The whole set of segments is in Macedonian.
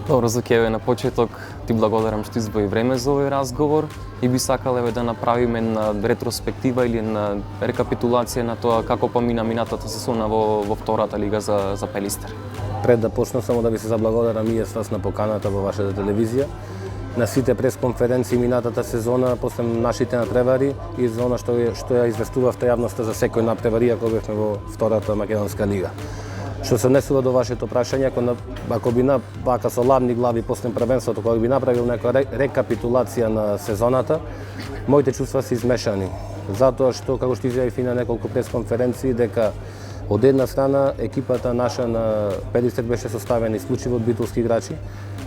Добро, за тебе на почеток ти благодарам што издвои време за овој разговор и би сакал да направиме една ретроспектива или една рекапитулација на тоа како помина минатата сезона во втората лига за Пелистер. Пред да почнам само да ви се заблагодарам и вас на поканата во вашата телевизија, на сите пресконференции минатата сезона, после нашите надпревари и за она што ја известувавте јавноста за секој надпревари ако бевме во втората македонска лига. Што се однесува до вашето прашање, ако би вака со ладни глави после првенството, кога би направил некоја рекапитулација на сезоната, моите чувства се измешани. Затоа што, како што изјавив и на неколку пресконференции, дека од една страна екипата наша на Пелистер беше составена исклучиво од битолски играчи.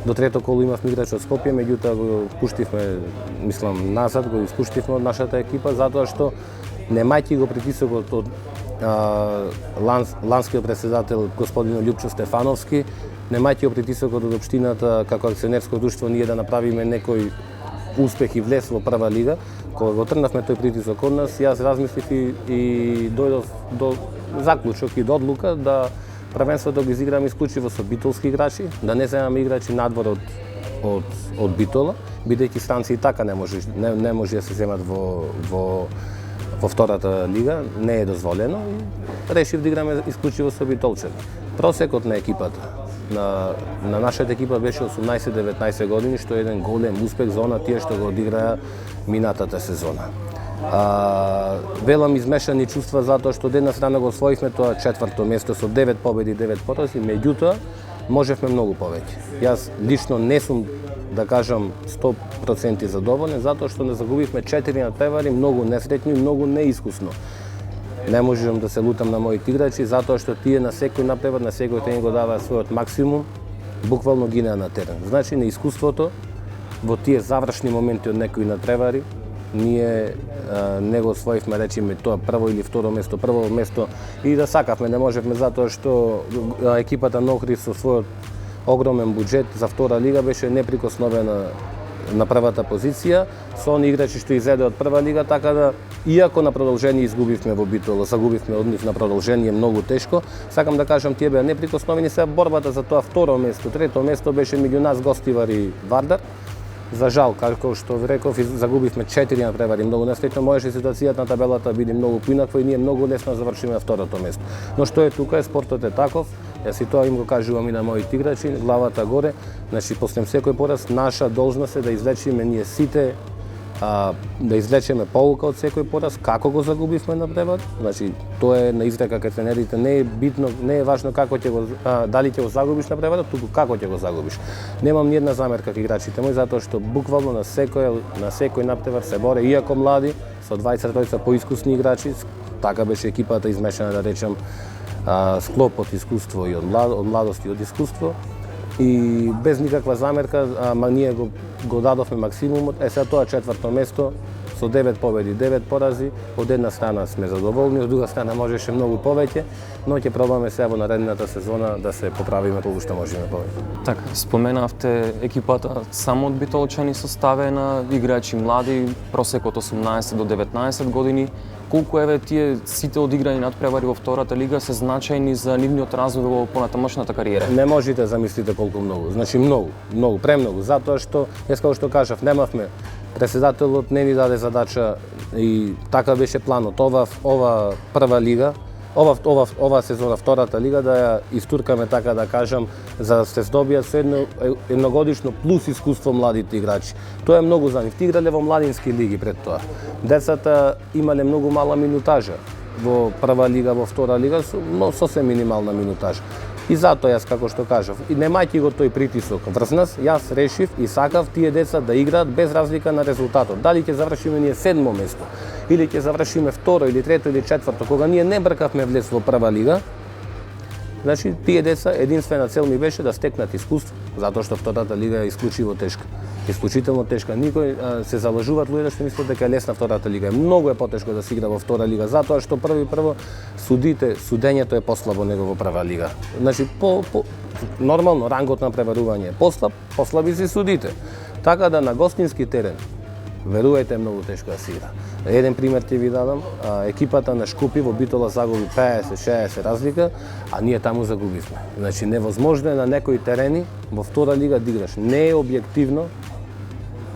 До трето коло имавме играч од Скопје, меѓутоа го пуштивме, мислам, назад, го испуштивме од нашата екипа, затоа што немајќи го притисокот од ланскиот председател господин Љупчо Стефановски, немајќи го притисокот од општината како акционерско друштво ние да направиме некој успех и влез во прва лига, кога го тргнавме тој притисок од нас, јас размислив и дојдов до заклучок и до одлука да првенството го изиграме исклучиво со битолски играчи, да не земаме играчи надвор од Битола, бидејќи странци и така не може да се земат во втората лига, не е дозволено и решив да играме исклучиво со битолчани. Просекот на екипата, на нашата екипа беше 18-19 години, што е еден голем успех за она тие што го одиграа минатата сезона. Велам измешани чувства затоа што од една страна го освоивме тоа четврто место со 9 победи и 9 порази, меѓутоа можевме многу повеќе. Јас лично не сум, да кажам, 100% задоволен, затоа што не загубивме 4 надпревари, многу несреќни, многу неискусно. Не можам да се лутам на моите играчи, затоа што тие на секој надпревар, на секој тренинг го даваа својот максимум, буквално гинеа на терен. Значи, на искуството, во тие завршни моменти од некои надпревари, ние не го освоивме, речиме, тоа прво или второ место и да сакавме, не можевме затоа што екипата на Охрид со својот огромен буџет за втора лига беше неприкосновена на првата позиција, со они играчи што изеде од прва лига, така да, иако на продолжение изгубивме во Битола, загубивме од нив на продолжение многу тешко, сакам да кажам, тие беа неприкосновени, сега борбата за тоа второ место, трето место беше меѓу нас Гостивар и Вардар. За жал, како што ви реков, загубивме 4 надпревари, многу несреќно можеше ситуацијата на табелата биде многу поинаква и ние многу лесно завршиме на второто место. Но што е тука, спортот е таков, јас и тоа им го кажувам и на моите играчи, главата горе, значи после секој пораз наша должност е да извлечеме ние сите, да извлечеме полука од секој пораз, како го загубивме надпревар, значи тоа е на изрека кај тренерите, не е битно, не е важно како ќе го дали ќе го загубиш надпреварот, туку како ќе го загубиш. Немам ни една замерка кај играчите мои затоа што буквално на секој надпревар се боре, иако млади, со 20 поискусни играчи, така беше екипата измешана, да речам, склоп од искуство и од младост и од искуство. И без никаква замерка, ама ние го дадовме максимумот. Сега тоа четврто место со 9 победи, 9 порази, од една страна сме задоволни, од друга страна можеше многу повеќе, но ќе пробаме сега во наредната сезона да се поправиме колку што можеме повеќе. Така, споменавте екипата само од битолчани составена, играчи млади, просекот 18 до 19 години. Колку еве тие сите одиграни надпревари во втората лига се значајни за нивниот развој во понатамошната кариера? Не можете да замислите колку многу, значи многу, премногу, затоа што, како што кажав, немавме, председателот не ни даде задача и така беше планот, ова прва лига, ова сезона, втората лига, да ја истуркаме, така да кажам, за да се здобијат со едногодишно плюс искуство младите играчи. Тоа е многу за нив. Ти играле во младински лиги пред тоа. Децата имале многу мала минутажа во прва лига, во втора лига, но сосем минимална минутажа. И затоа јас, како што кажав, и немајќи го тој притисок врз нас, јас решив и сакав тие деца да играат без разлика на резултатот. Дали ќе завршиме ние 7-мо место, или ќе завршиме второ, или трето, или четврто, кога ние не бркавме влез во прва лига, значи тие деца единствена цел ми беше да стекнат искуство, затоа што втората лига е исклучиво тешка. Исклучително тешка. Никој се залажуваат луѓе што мислат дека е лесна втората лига. Многу е потешко да се игра во втора лига, затоа што прво судењето е послабо него во прва лига. Значи нормално рангот на преварување е послаби се судите. Така да на гостински терен верувајте, многу тешко да се игра. Еден пример ќе ви дадам, екипата на Шкупи во Битола загуби 50-60 разлика, а ние таму загубивме. Значи невозможно е на некои терени во втора лига да играш. Не е објективно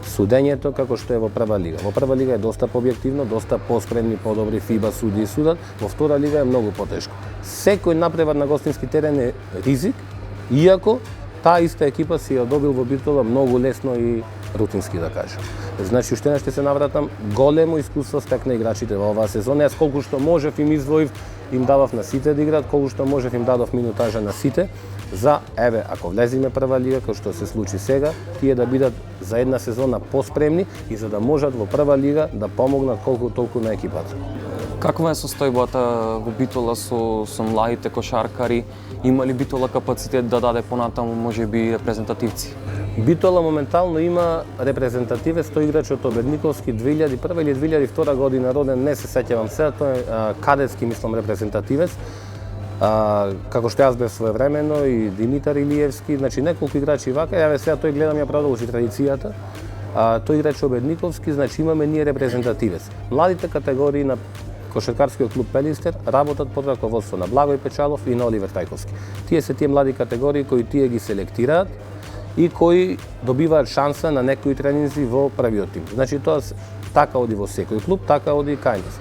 судењето како што е во прва лига. Во прва лига е доста пообјективно, доста поспремни, подобри фиба судии судат, во втора лига е многу потешко. Секој напревар на гостински терен е ризик, иако таа иста екипа си ја добил во Битола многу лесно и рутински, да кажем. Значи, уште ще се навратам, големо искуство стекна играчите во оваа сезона. Јас колку што можев им издвоив, им давав на сите да играат, колку што можев им дадов минутажа на сите, за, еве, ако влезиме прва лига, како што се случи сега, тие да бидат за една сезона поспремни и за да можат во прва лига да помогнат колку толку на екипата. Каква е состојбата во Битола со младите кошаркари? Има ли Битола капацитет да даде понатаму можеби репрезентативци? Битола моментално има репрезентативец, тој играч од Обедниковски 2001 или 2002 година роден, не се сеќавам сега, тој е кадетски, мислам, репрезентативец. Како што јас бев своевремено и Димитар Илиевски, значи неколку играчи вака, јаве сега тој гледам ја продолжи традицијата. Тој играч Обедниковски, значи имаме ние репрезентативец. Младите категории на Кошаркарскиот клуб Пелистер работат под раководство на Благој Печалов и на Оливер Тајковски. Тие се тие млади категории кои тие ги селектираат и кои добиваат шанса на некои тренинзи во првиот тим. Значи тоа така оди во секој клуб, така оди и кај нас.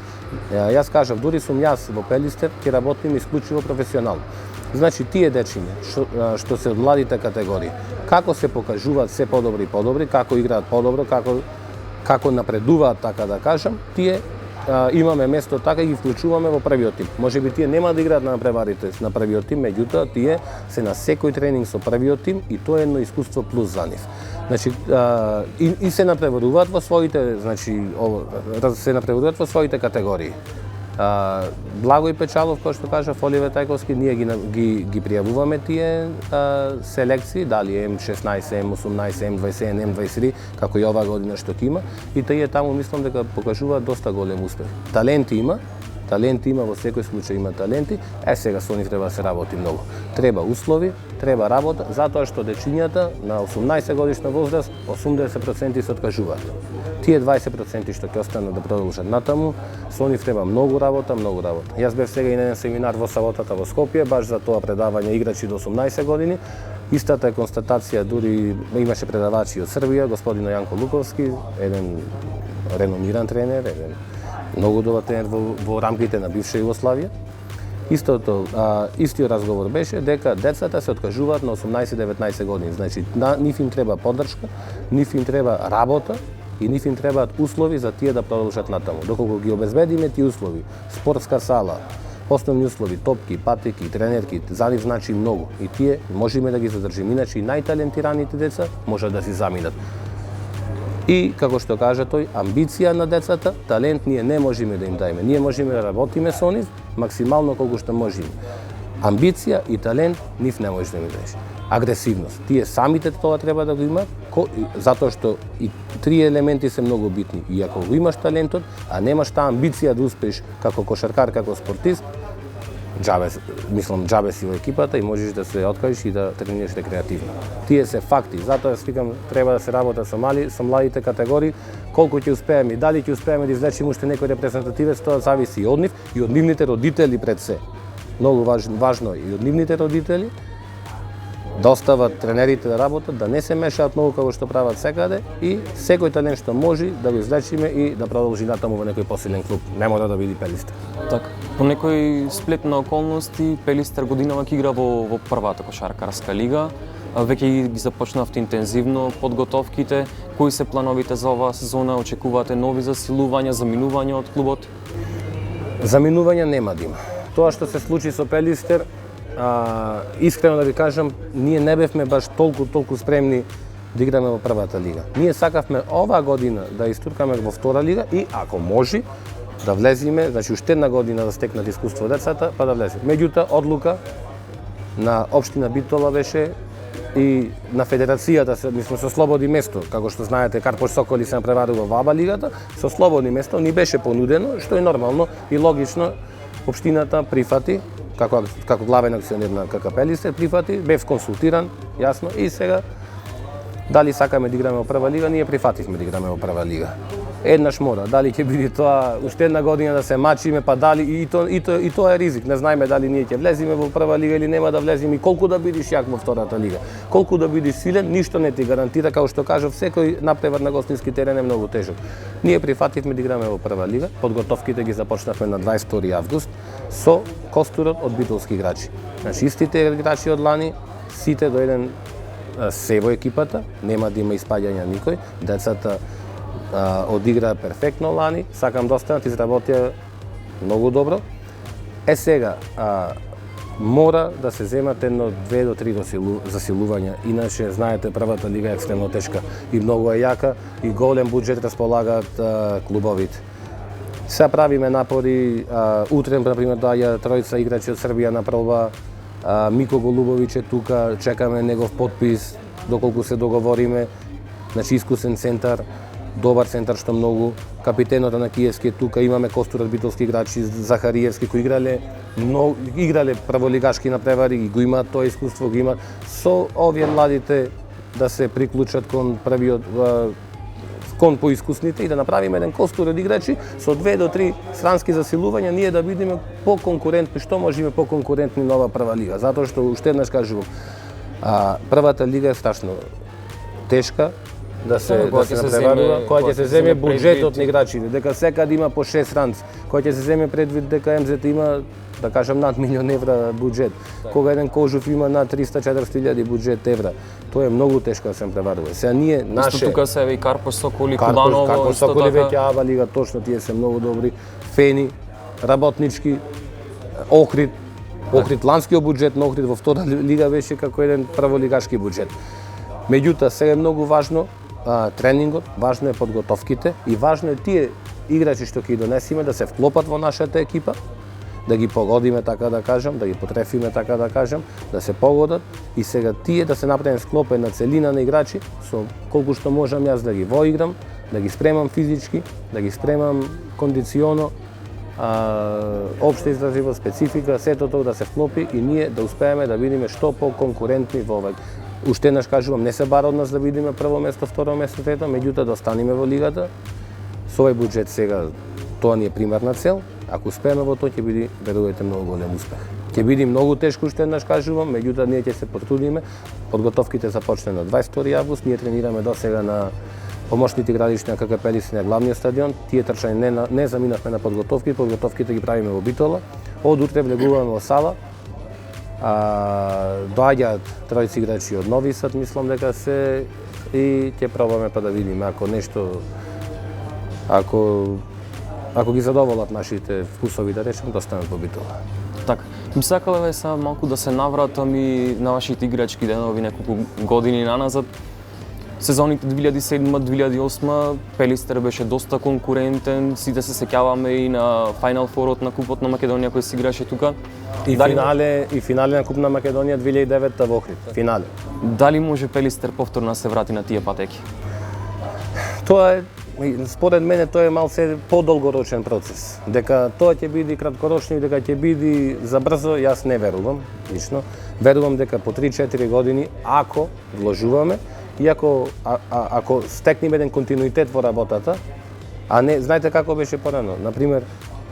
Јас кажав, дури сум јас во Пелистер, ќе работим исклучиво професионално. Значи тие дечиња што се од младите категории, како се покажуваат се подобри и подобри, како играат подобро, како напредуваат, така да кажам, тие имаме место така и ги вклучуваме во првиот тим. Можеби тие нема да играат на преварите на првиот тим, меѓутоа тие се на секој тренинг со првиот тим и тоа е едно искуство плюс за нив. Значи и се напреваруваат во своите, значи се напреваруваат во своите категории. Благој Печалов, кој што кажа Оливер Тајковски, ние ги пријавуваме тие селекции, дали М16, М18, М21, М23, како и оваа година што ќе има, и тие таму мислам дека покажуваат доста голем успех. Таленти има во секој случај има таленти, сега со нив треба да се работи многу. Треба услови, треба работа, затоа што дечињата на 18 годишна возраст 80% се откажуваат. Тие 20% што ќе останат да продолжат натаму, со нив треба многу работа. Јас бев сега и на еден семинар во саботата во Скопје, баш за тоа предавање играчи до 18 години. Истата е констатација, дури имаше предавачи од Србија, господин Јанко Луковски, еден реномиран тренер, еден многу добар тренер во рамките на бивша Југославија. Истиот разговор беше дека децата се откажуваат на 18-19 години. Значи, нив им треба поддршка, нив им треба работа и нив им требаат услови за тие да продолжат натаму. Доколку ги обезбедиме тие услови, спортска сала, основни услови, топки, патики, тренерки, за нив значи многу. И тие можеме да ги задржиме, иначе и најталентираните деца можат да си заминат. И, како што кажа тој, амбиција на децата, талент ние не можеме да им дајме. Ние можеме да работиме со нив максимално колку што можеме. Амбиција и талент нив не може да им даеш. Агресивност. Тие самите тоа треба да го имаат, затоа што и три елементи се многу битни. И ако го имаш талентот, а немаш таа амбиција да успееш како кошаркар, како спортист, џабе си во екипата и можеш да се откажеш и да тренираш рекреативно. Тие се факти, затоа јас викам треба да се работа со младите категории, колку ќе успееме и дали ќе успееме да извлечеме уште некој репрезентативец, тоа зависи и од нив и од нивните родители пред се. Многу важно и од нивните родители да остават тренерите да работат, да не се мешаат многу како што прават секаде и секој талент што може да го извлечиме и да продолжи натаму во некој посилен клуб. Не мора да биде Пелистер. Така, по некој сплет на околности, Пелистер годинава ќе игра во првата кошаркарска лига. Веќе ги започнавте интензивно подготовките. Кои се плановите за оваа сезона? Очекувате нови засилувања, заминувања од клубот? Заминувања нема да има. Тоа што се случи со Пелистер, искрено да ви кажам, ние не бевме баш толку спремни да играме во првата лига. Ние сакавме оваа година да истуркаме во втора лига и ако може да влезиме, значи уште една година да стекнат искуство децата, па да влеземе. Меѓутоа, одлука на општина Битола беше и на федерацијата, мислам, со слободни место, како што знаете, Карпош Соколи се напреварува во АБА лигата, со слободни место ни беше понудено, што е нормално и логично, општината прифати, како главен акционер на КК Пелистер прифати, бев консултиран, јасно, и сега Дали сакаме да играме во прва лига, ние прифативме да играме во прва лига. Еднаш мора, дали ќе биде тоа уште една година да се мачиме, па дали и тоа е ризик. Не знаеме дали ние ќе влеземе во прва лига или нема да влеземе, и колку да бидеш јак во втората лига. Колку да бидеш силен, ништо не ти гарантира, како што кажав, секој напревар на гостински терен е многу тежок. Ние прифативме да играме во прва лига, подготовките ги започнавме на 22 август со костурот од битолски играчи. Значи истите играчи од лани, сите до еден се во екипата, нема да има испаѓања никој, децата одиграа перфектно лани, сакам да останат, изработија многу добро. Сега, мора да се земат едно 2 до 3 засилувања, иначе, знаете, првата лига е екстремно тешка и многу е јака и голем буџет располагаат клубовите. Сега правиме напори, утре, например, доаѓа тројца играчи од Србија на проба, Мико Голубовиќ е тука, чекаме негов подпис, доколку се договориме, значи искусен центар, добар центар што многу, капитенот на Киевски е тука, имаме костур од битолски играчи, Захариевски, кои играле прволигашки напревари и го имаат тоа искуство, го имаат. Со овие младите да се приклучат кон првиот кон поискусните и да направиме еден костур од играчи со 2 до 3 странски засилувања, ние да бидеме поконкурентни, што можеме поконкурентни на ова прва лига, затоа што уште еднаш кажувам, првата лига е страшно тешка да се напреварува, кога ќе се земе буџетот на играчите, дека секаде има по 6 ранци, кога ќе се земе предвид дека МЗТ има, да кажам, над милион евра буџет, кога еден Кожув има над 300-400 буџет евра, тоа е многу тешко да се преварува. Сега ние наше Исто тука се и Карпош Соколи, Куданово, Карпош Соколи веќе Ава лига, точно тие се многу добри. Фени, Работнички, Охрид, ланскиот буџет на Охрид во втора лига беше како еден прволигашки буџет. Меѓутоа, сега е многу важно тренингот, важно е подготовките и важно е тие играчи што ќе ги донесеме да се вклопат во нашата екипа, да ги погодиме, така да кажам, да ги потрефиме, така да кажам, да се погодат и сега тие да се направи склопена целина на играчи со колку што можам јас да ги воиграм, да ги спремам физички, да ги спремам кондиционо, општа издржливост, специфика, сето тоа да се вклопи и ние да успееме да бидеме што поконкурентни во овој. Уште еднаш кажувам, не се бара од нас да бидеме прво место, второ место, трето, меѓутоа да останеме во лигата. Со овој буџет сега тоа ни е примарна цел. Ако успееме во тоа ќе биде, верувајте, многу голем успех. Ќе биде многу тешко, уште еднаш кажувам, меѓутоа ние ќе се потрудиме. Подготовките започне на 22 август, ние тренираме досега на помошните игралишта на ККП-лици на главниот стадион. Тие трчања не заминавме на подготовките ги правиме во Битола. Од утре влегуваме во сала. Доаѓаат тројци играчи од Нови Сад, мислам дека се, и ќе пробаме па да видиме ако нешто, ако ги задоволат нашите вкусови, да речем, да останат во Битола. Така, би сакале сега малку да се навратам и на вашите играчки денови неколку години наназад. Сезоните 2007-2008 Пелистер беше доста конкурентен, сите се сеќаваме и на Final Four-от на Купот на Македонија кој се играше тука. И финале на Куп на Македонија 2009 во Охрид, финале. Дали може Пелистер повторно да се врати на тие патеки? Тоа е, според мене, тоа е малце подолгорочен процес. Дека тоа ќе биде краткорочно и дека ќе биде забрзо, јас не верувам, лично. Верувам дека по 3-4 години, ако вложуваме, и ако стекнеме еден континуитет во работата, а не, знаете како беше порано, например,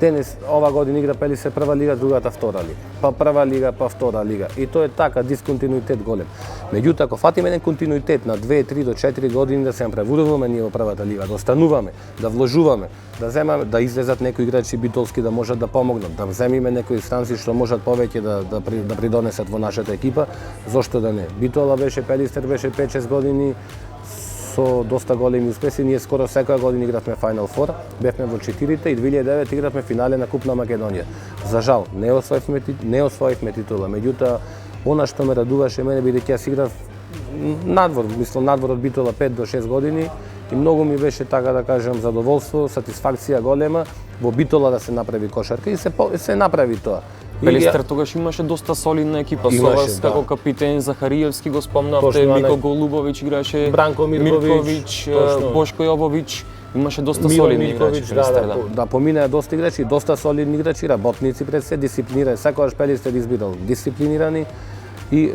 денес, ова година игра Пелистер прва лига, другата втора лига, па прва лига, па втора лига, и тоа е така, дисконтинуитет голем. Меѓутоа, ако фатиме еден континуитет на 2, 3 до 4 години да се напреваруваме ние во првата лига, да остануваме, да вложуваме, да земаме, да излезат некои играчи битолски да можат да помогнат, да земиме некои странци што можат повеќе да придонесат во нашата екипа, зошто да не? Битола беше, Пелистер беше 5-6 години со доста големи успеси. Ние скоро секоја година игравме Final Four, бевме во 4-те и 2009 игравме финале на Куп на Македонија. За жал, не освоивме титула, меѓутоа она што ме радуваше мене бидејќи јас играв надвор од Битола 5 до 6 години и многу ми беше, така да кажам, задоволство, сатисфакција голема во Битола да се направи кошарка и се направи тоа. Пелистер тогаш имаше доста солидна екипа, со вас како капитен Захариевски го спомнавте, Мико Голубовиќ играше, Бранко Мирковиќ, Бошко Јововиќ, имаше доста солидни играчи. Да, поминаа доста играчи, доста солидни играчи, работници пред се, дисциплинирани, секогаш Пелистер избирал дисциплинирани и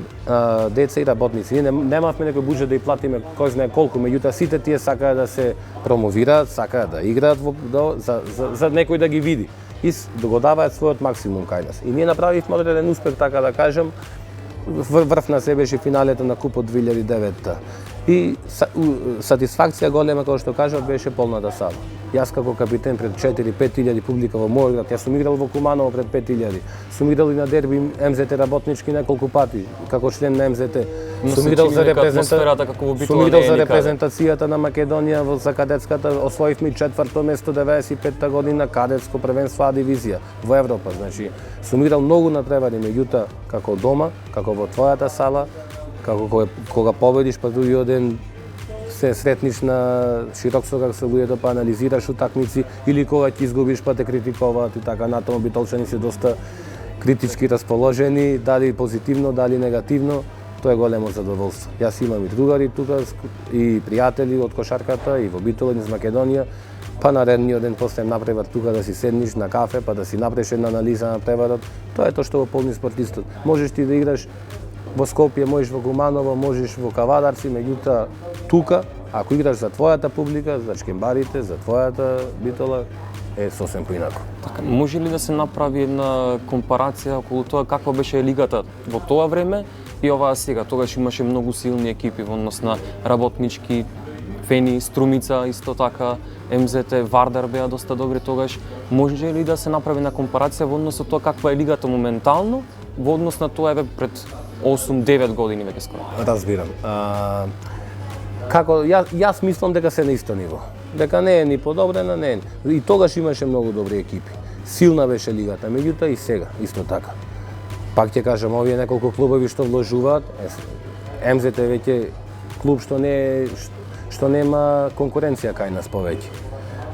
деца и работници. Ние немавме некој буџет да ја платиме кој знае колку, меѓутоа сите тие сакаат да се промовираат, сакаат да играат за некој да ги види и да го даваат својот максимум кај нас. И ние направивме одреден успех, така да кажем, врв на се беше финалето на Купот 2009. И сатисфакција голема, како што кажав, беше полната сала. Јас како капитен пред 4-5 публика во мојот град, јас сум играл во Куманово пред 5000, сум играл и на дерби МЗТ работнички неколку пати, како член на МЗТ. Сум играл за репрезентацијата на Македонија за кадетската, освоивме 4-то место 95-та година кадетско првенство А дивизија во Европа. Значи, сум играл многу надпревари, меѓутоа како дома, како во твојата сала, како кога победиш, па другиот ден се сретниш на широк сокак со луѓето, па анализираш утакмици, или кога ќе изгубиш, па те критикуваат и така натаму. Битолчани се доста критички расположени, дали позитивно, дали негативно, тоа е големо задоволство. Јас имам и другари тука, и пријатели од кошарката, и во Битола, и из Македонија, па наредниот ден после напревар тука да си седниш на кафе, па да си направиш една анализа на преварот. Тоа е тоа што го полни спортистот. Можеш ти да играш во Скопје, можеш во Гуманово, можеш во Кавадарци, меѓутоа тука, ако играш за твојата публика, за чкембарите, за твојата Битола, е сосем поинако. Така, може ли да се направи една компарација околу тоа каква беше лигата во тоа време и оваа сега? Тогаш имаше многу силни екипи во однос на работнички, Фени, Струмица, исто така, МЗТ, Вардар беа доста добри тогаш. Може ли да се направи една компарација во однос на тоа каква е лигата моментално, во однос на тоа пред 8-9 години веќе скоро? Разбирам. Како јас мислам дека се на исто ниво. Дека не е ни подобрена, не е. И тогаш имаше многу добри екипи. Силна беше лигата, меѓутоа и сега исто така. Пак ќе кажам, овие неколку клубови што вложуваат, МЗТ веќе клуб што нема конкуренција кај нас повеќе.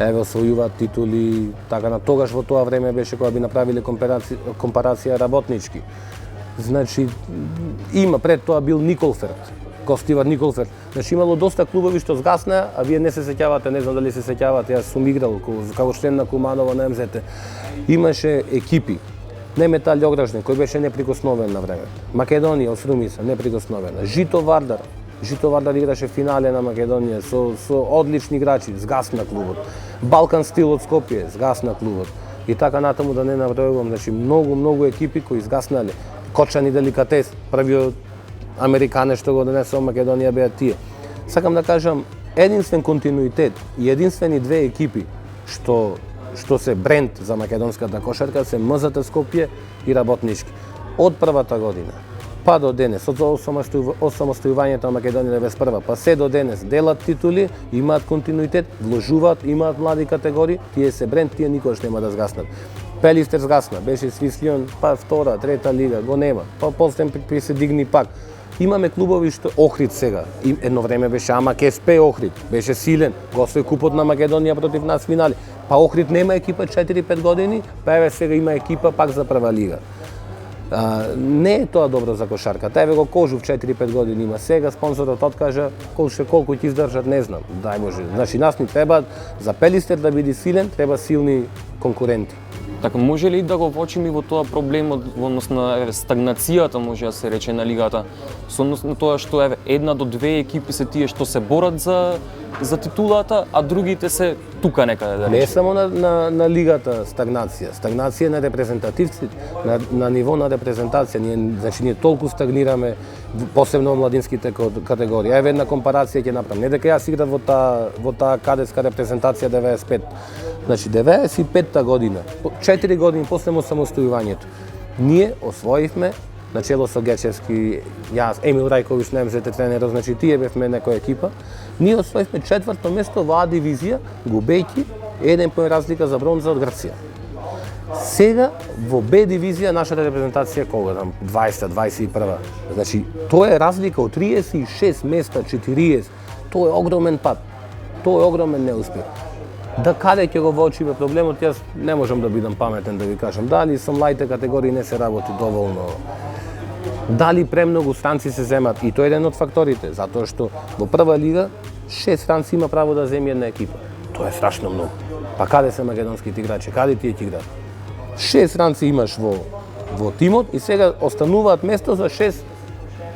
Еве освојуваат титули, така на тогаш во тоа време беше кога би направиле компарација работнички. Значи, има пред тоа бил Николферт, гостивар Николферт. Значи, имало доста клубови што згаснаа, а вие не се сеќавате, не знам дали се сеќавате, јас сум играл како член на Куманово на МЗТ. Имаше екипи. Неметал Јогражден, кој беше неприкосновен на времето. Македонија, Острумица, неприкосновена. Жито Вардар играше финале на Македонија со одлични играчи, згасна клубот. Балкан Стил од Скопје, згасна клубот. И така натаму да не набројувам, значи многу екипи кои згаснале. Кочани Деликатес, првиот американец што го донесе во Македонија беа тие. Сакам да кажам, единствен континуитет и единствени две екипи што се бренд за македонската кошарка се МЗТ Скопје и Работнички. Од првата година па до денес, од осамостојувањето на Македонија 91, па се до денес делат титули, имаат континуитет, вложуваат, имаат млади категории, тие се бренд, тие никогаш нема да згаснат. Пелистер згасна, беше Свислион, па втора, трета лига, го нема, па после се дигни пак. Имаме клубови што Охрид сега, едно време беше Амак СП Охрид, беше силен, го освои купот на Македонија против нас финали. Па Охрид нема екипа 4-5 години, па еве сега има екипа пак за прва лига. Не е тоа добро за кошарката. Еве го Кожув 4-5 години има сега, спонзорот откажа, колку ќе издржат не знам. Дај Боже. Значи нас ни треба за Пелистер да биде силен, треба силни конкуренти. Така, може ли да го вочим и во тоа проблемот во однос на стагнацијата, може да се рече, на лигата, со однос на тоа што една до две екипи се тие што се борат за титулата, а другите се тука некаде да рече? Не само на лигата стагнација, стагнација на репрезентативци, на ниво на репрезентација. Ние толку стагнираме, посебно во младинските категории. Еве една компарација ќе направам. Не дека јас играв во таа кадетска репрезентација 95. Значи 95-та година, 4 години после самостојувањето, ние освоивме начело со Гечевски, јас, Емил Рајковиќ, на МЗТ тренерот, значи тие бевме некоја екипа, ние освоивме 4-то место во А дивизија, губејќи 1 поен разлика за бронза од Грција. Сега во Б дивизија нашата репрезентација кога там 20-21. Значи тоа е разлика од 36 места 40. Тоа е огромен пат. Тоа е огромен неуспех. Да каде ќе го воочиме проблемот, јас не можам да бидам паметен да ви кажам. Дали со младите категории не се работи доволно, дали премногу странци се земат, и тоа е еден од факторите, затоа што во прва лига 6 странци има право да земе една екипа. Тоа е страшно многу. Па каде се македонските играчи, каде тие ќе играат? 6 странци имаш во тимот и сега остануваат место за 6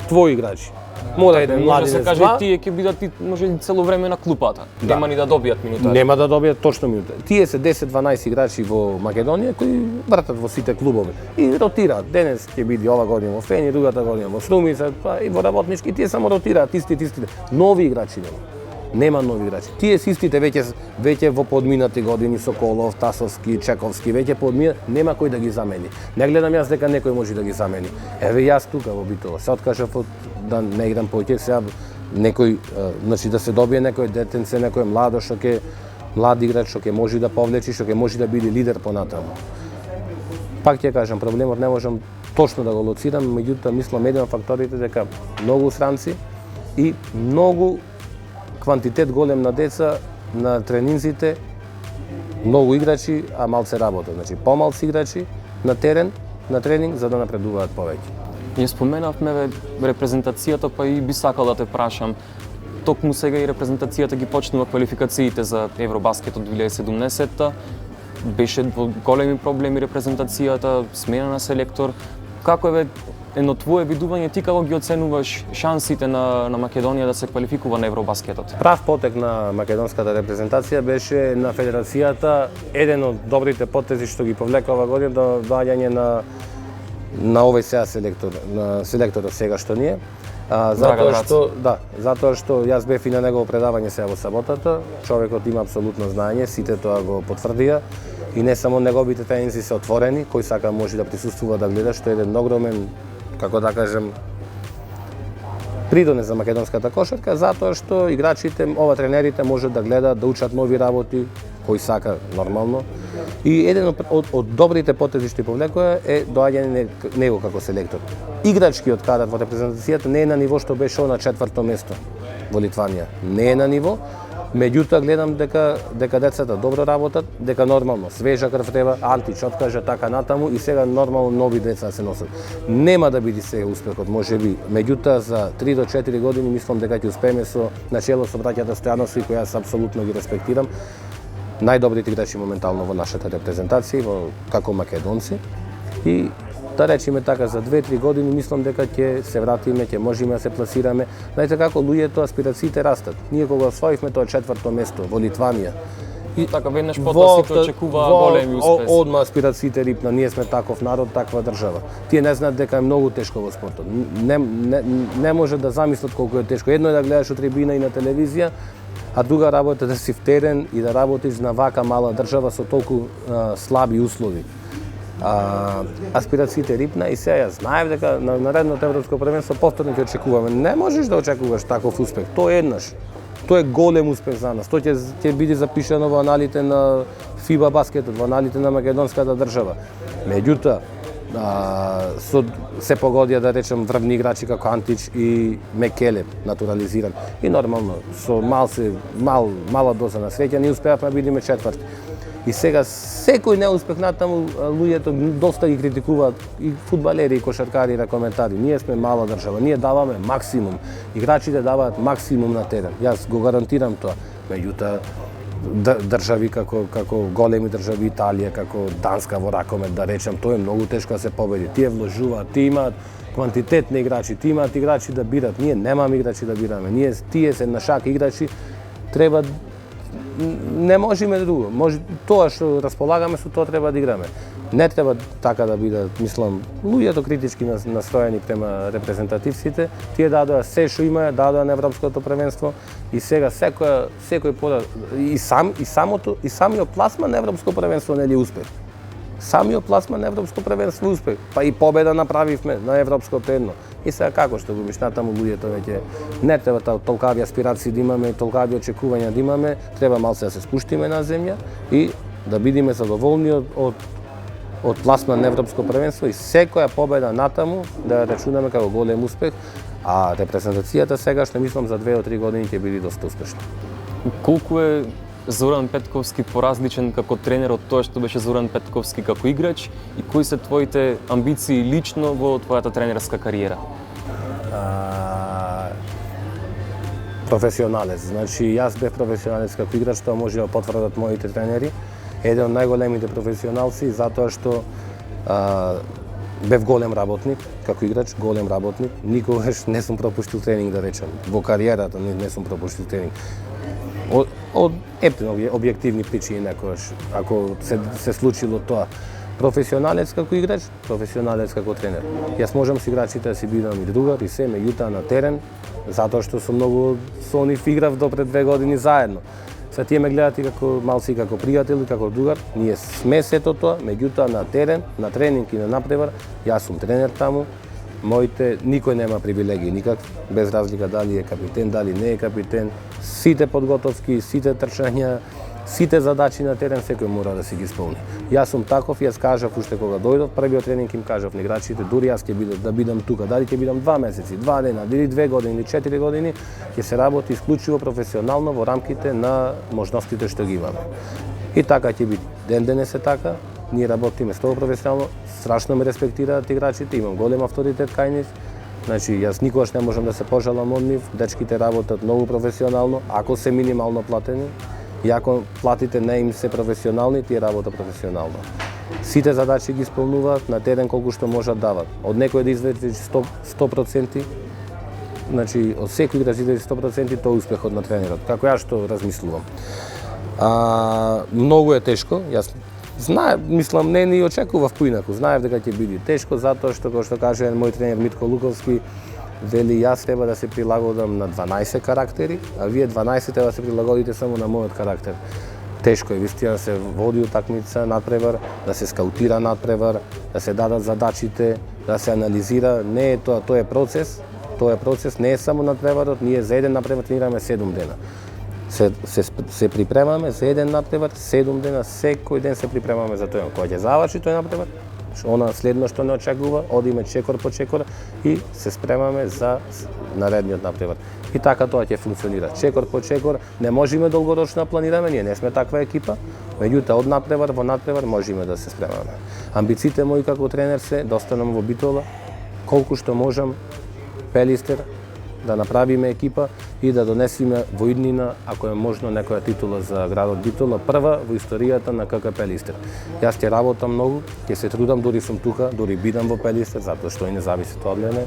твои играчи. Мора еден Може да младенец се каже два, тие ќе бидат и може и цело време на клупата. Да. Нема ни да добијат минутари. нема да добијат точно минута. Тие се 10-12 играчи во Македонија кои вратат во сите клубови и ротираат. Денес ќе биде ова година во Фени, другата година во Струмица, па и во Работнички, тие само ротираат истите. Нови играчи нема. Нема нови играчи. Тие се истите веќе во подминати години Соколов, Тасовски, Чековски, веќе нема кој да ги замени. Не гледам јас дека некој може да ги замени. Еве јас тука во Битола се откажав од да не играм повеќе, сега некој, значи да се добие некој детенце, некој младо млад играч што ќе може да повлечи, што ќе може да биде лидер понатаму. Пак ќе кажам, проблемот не можам точно да го лоцирам, меѓутоа мислам еден од факторите дека многу странци и многу квантитет голем на деца на тренинзите, многу играчи, а малце работа. Значи помалци играчи на терен, на тренинг за да напредуваат повеќе. Ние споменавме репрезентацијата, па и би сакал да те прашам. Токму сега и репрезентацијата ги почнува квалификациите за Евробаскет од 2017-та. Беше во големи проблеми репрезентацијата, смена на селектор. Како е едно твое видување, ти како ги оценуваш шансите на Македонија да се квалификува на Евробаскетот? Прав потек на македонската репрезентација беше на федерацијата еден од добрите потези што ги повлека ова година до доаѓање на овој сега селекторот сега што ние. Затоа што јас бев и на негово предавање сега во саботата, човекот има апсолутно знаење, сите тоа го потврдија и не само неговите тренинзи се отворени, кој сака може да присуствува да гледа, што е еден огромен, како да кажем, придонес за македонската кошарка, затоа што играчите, тренерите можат да гледаат, да учат нови работи, кој сака нормално. И еден од добрите потези што повлекува е доаѓање него како селектор. Играчкиот кадар во репрезентацијата не е на ниво што беше на 4-то место во Литванија. Не е на ниво, меѓутоа гледам дека децата добро работат, дека нормално свежа крв треба, Антич откажа така натаму и сега нормално нови деца се носат. Нема да биде сега успехот, можеби, меѓутоа за 3 до 4 години мислам дека ќе успееме со начело со браќата Стојановски, кои јас апсолутно ги респектирам. Најдобрите играчи моментално во нашата репрезентација, како македонци. И да речеме така, за 2-3 години мислам дека ќе се вратиме, ќе можеме да се пласираме. Знаете како луѓето, аспирациите растат. Ние кога освоивме тоа 4-то место во Литванија, и така веднаш потоа сите очекуваа големи успеси. Одма аспирациите рипна, ние сме таков народ, таква држава. Тие не знаат дека е многу тешко во спортот. Не може да замислат колку е тешко. Едно е да гледаш од трибина и на телевизија, а друга работа да си в терен и да работиш на вака мала држава со толку слаби услови. Аспирациите рипна и сега знаев дека на наредното европско првенство повторно ќе очекуваме. Не можеш да очекуваш таков успех. Тоа е еднаш. Тоа е голем успех за нас. Тоа ќе биде запишано во аналите на FIBA баскетот, во аналите на македонската држава. Меѓутоа, се погодија да речем врвни играчи како Антич и Мекелеп натурализиран. И нормално со мала доза на среќа ние успеавме да бидеме четврти. И сега секој неуспех натаму луѓето доста ги критикуваат и фудбалери и кошаркари на коментари. Ние сме мала држава, ние даваме максимум. Играчите даваат максимум на терен. Јас го гарантирам тоа. Меѓутоа држави како големи држави Италија, како Данска во ракомет, да речем, тоа е многу тешко да се победи. Тие вложуваат, тие имаат квантитет на играчи, тие имаат играчи да бират. Ние немаме играчи да бираме. Тие се на шак играчи, треба не можеме друго. Тоа што располагаме со тоа треба да играме. Не треба така да бидат, мислам, луѓето критички настроени према репрезентативците. Тие дадоа се што имаат, дадоа на европското првенство и сега секој пода и самиот пласман на европско првенство нели успех. Самиот пласман на европско првенство успех, па и победа направивме на европското едно. И сега како што го мишлатаму луѓето веќе не треба толкави аспирации да имаме, толкави очекувања да имаме, треба малце да се спуштиме на земја и да бидеме задоволни од пласман на европско првенство и секоја победа натаму да рачунаме како голем успех, а репрезентацијата сега што мислам за 2 до 3 години ќе биде доста успешна. Колку е Зоран Петковски поразличен како тренер од тоа што беше Зоран Петковски како играч и кои се твоите амбиции лично во твојата тренерска кариера? Професионалец. Значи, јас бев професионалец како играч, тоа може да потврдат моите тренери. Еден од најголемите професионалци, затоа што Бев голем работник, како играч, голем работник. Никогаш не сум пропуштил тренинг, да речем. Во кариерата не сум пропуштил тренинг. Од ептени објективни причини некогаш, ако се случило тоа. Професионалец како играч, професионалец како тренер. Јас можам со играчите да си бидам и другар, и се, меѓутоа на терен, затоа што сум многу со нив играв до пред 2 години заедно. Са тие ме гледат и како малци како пријател и како другар. Ние сме сето тоа, меѓутоа на терен, на тренинг и на напревар, јас сум тренер таму. Моите никој нема привилегии никакви, без разлика дали е капитен, дали не е капитен. Сите подготовки, сите трчања, сите задачи на терен секој мора да си ги исполни. Јас сум таков, јас кажав уште кога дојдов, првиот тренинг им кажав на играчите, дури јас ќе бидам да бидам тука, дали ќе бидам 2 месеци, 2 дена, или 2 години, или 4 години, ќе се работи исклучиво професионално во рамките на можностите што ги имаме. И така ќе биде. Ден денес е така, ние работиме строго професионално, страшно ме респектираат играчите, имам голем авторитет кај нив. Значи, јас никогаш не можам да се пожалам од нив, дечките работат многу професионално, ако се минимално платени. И ако платите не им се професионални, тие работат професионално. Сите задачи ги исполнуваат на терен колку што можат дават. Од некој да изведе 100%, значи од секој да изведе 100%, тоа е успехот на тренерот. Како јас што размислувам. Многу е тешко, јас мислам не ни очекував поинаку. Знаев дека ќе биде тешко затоа што како што каже мој тренер Митко Луковски, вели јас треба да се прилагодам на 12 карактери, а вие 12 треба да се прилагодите само на мојот карактер. Тешко е вистина да се води утакмица надпревар, да се скаутира надпревар, да се дадат задачите, да се анализира. Не е тоа, тоа е процес. Тоа е процес, не е само надпреварот, ние за еден надпревар тренираме 7 дена. Се припремаме за еден надпревар 7 дена, секој ден се припремаме за тоа. Кога ќе заврши тој надпревар, она следно што не очекува, одиме чекор по чекор и се спремаме за наредниот надпревар. И така тоа ќе функционира. Чекор по чекор, не можеме долгорочно да планираме, ние не сме таква екипа, меѓутоа од надпревар во надпревар можеме да се спремаме. Амбициите мои како тренер се да останам во Битола, колку што можам Пелистер, да направиме екипа и да донесеме во иднина, ако е можно, некоја титула за градот Битола, прва во историјата на КК Пелистер. Јас ќе работам многу, ќе се трудам, дури сум тука, дури бидам во Пелистер, затоа што и не зависи тоа од мене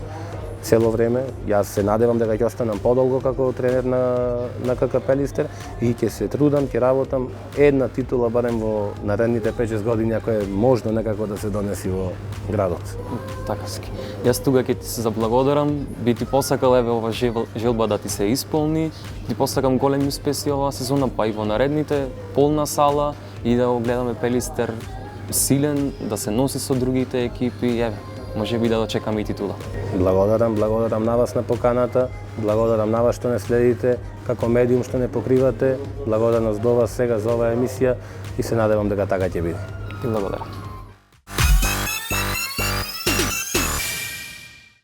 цело време. Јас се надевам дека ќе останам подолго како тренер на КК Пелистер и ќе се трудам, ќе работам една титула барем во наредните 5-6 години, ако е можно некако да се донеси во градот. Така ски. Јас тука ќе ти се заблагодарам, би ти посакал еве ова желба да ти се исполни, ти посакам големи успеси оваа сезона, па и во наредните, полна сала и да го гледаме Пелистер силен, да се носи со другите екипи, еве, може би да дочекаме и титула. Благодарам на вас на поканата, благодарам на вас што не следите, како медиум што не покривате, благодарност до вас сега за оваа емисија и се надевам дека така ќе биде. Ти благодарам.